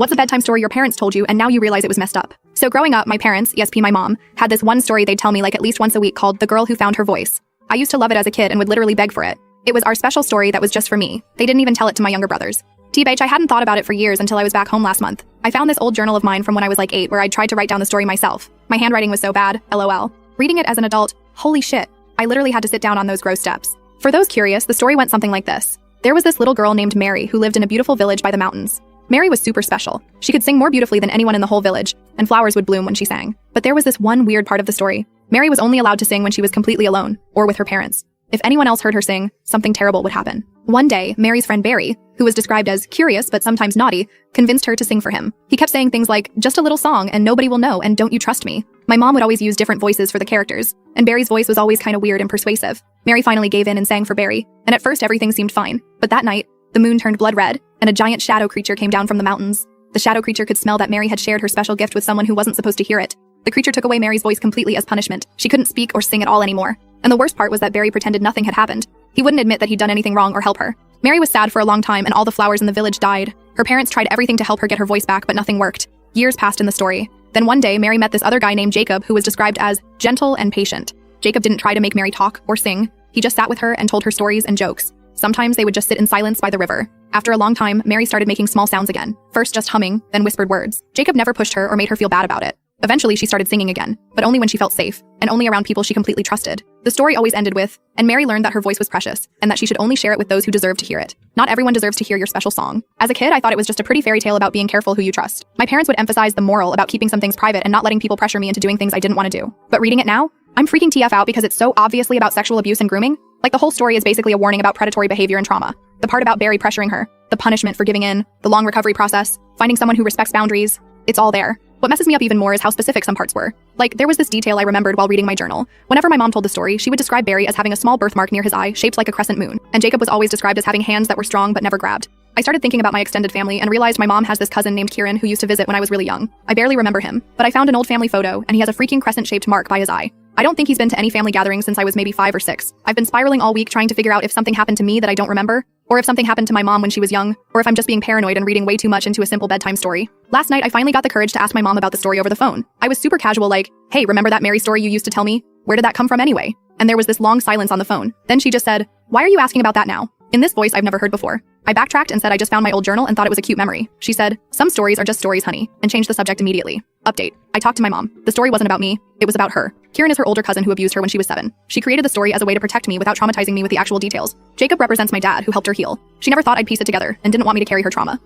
What's a bedtime story your parents told you and now you realize it was messed up? So growing up, my parents, ESP my mom, had this one story they'd tell me like at least once a week called The Girl Who Found Her Voice. I used to love it as a kid and would literally beg for it. It was our special story that was just for me. They didn't even tell it to my younger brothers. TBH, I hadn't thought about it for years until I was back home last month. I found this old journal of mine from when I was like 8 where I'd tried to write down the story myself. My handwriting was so bad, LOL. Reading it as an adult, holy shit, I literally had to sit down on those gross steps. For those curious, the story went something like this. There was this little girl named Mary who lived in a beautiful village by the mountains. Mary was super special. She could sing more beautifully than anyone in the whole village, and flowers would bloom when she sang. But there was this one weird part of the story. Mary was only allowed to sing when she was completely alone, or with her parents. If anyone else heard her sing, something terrible would happen. One day, Mary's friend Barry, who was described as curious but sometimes naughty, convinced her to sing for him. He kept saying things like, just a little song and nobody will know and don't you trust me? My mom would always use different voices for the characters, and Barry's voice was always kind of weird and persuasive. Mary finally gave in and sang for Barry, and at first everything seemed fine. But that night, the moon turned blood red, and a giant shadow creature came down from the mountains. The shadow creature could smell that Mary had shared her special gift with someone who wasn't supposed to hear it. The creature took away Mary's voice completely as punishment. She couldn't speak or sing at all anymore. And the worst part was that Barry pretended nothing had happened. He wouldn't admit that he'd done anything wrong or help her. Mary was sad for a long time and all the flowers in the village died. Her parents tried everything to help her get her voice back, but nothing worked. Years passed in the story. Then one day, Mary met this other guy named Jacob who was described as gentle and patient. Jacob didn't try to make Mary talk or sing. He just sat with her and told her stories and jokes. Sometimes they would just sit in silence by the river. After a long time, Mary started making small sounds again. First just humming, then whispered words. Jacob never pushed her or made her feel bad about it. Eventually, she started singing again, but only when she felt safe, and only around people she completely trusted. The story always ended with, and Mary learned that her voice was precious, and that she should only share it with those who deserve to hear it. Not everyone deserves to hear your special song. As a kid, I thought it was just a pretty fairy tale about being careful who you trust. My parents would emphasize the moral about keeping some things private and not letting people pressure me into doing things I didn't want to do. But reading it now, I'm freaking TF out because it's so obviously about sexual abuse and grooming. Like the whole story is basically a warning about predatory behavior and trauma. The part about Barry pressuring her, the punishment for giving in, the long recovery process, finding someone who respects boundaries, it's all there. What messes me up even more is how specific some parts were. Like, there was this detail I remembered while reading my journal. Whenever my mom told the story, she would describe Barry as having a small birthmark near his eye, shaped like a crescent moon, and Jacob was always described as having hands that were strong but never grabbed. I started thinking about my extended family and realized my mom has this cousin named Kieran who used to visit when I was really young. I barely remember him, but I found an old family photo, and he has a freaking crescent-shaped mark by his eye. I don't think he's been to any family gatherings since I was maybe 5 or 6. I've been spiraling all week trying to figure out if something happened to me that I don't remember, or if something happened to my mom when she was young, or if I'm just being paranoid and reading way too much into a simple bedtime story. Last night, I finally got the courage to ask my mom about the story over the phone. I was super casual like, hey, remember that Mary story you used to tell me? Where did that come from anyway? And there was this long silence on the phone. Then she just said, why are you asking about that now? In this voice I've never heard before. I backtracked and said I just found my old journal and thought it was a cute memory. She said, some stories are just stories, honey, and changed the subject immediately. Update. I talked to my mom. The story wasn't about me. It was about her. Kieran is her older cousin who abused her when she was 7. She created the story as a way to protect me without traumatizing me with the actual details. Jacob represents my dad who helped her heal. She never thought I'd piece it together and didn't want me to carry her trauma.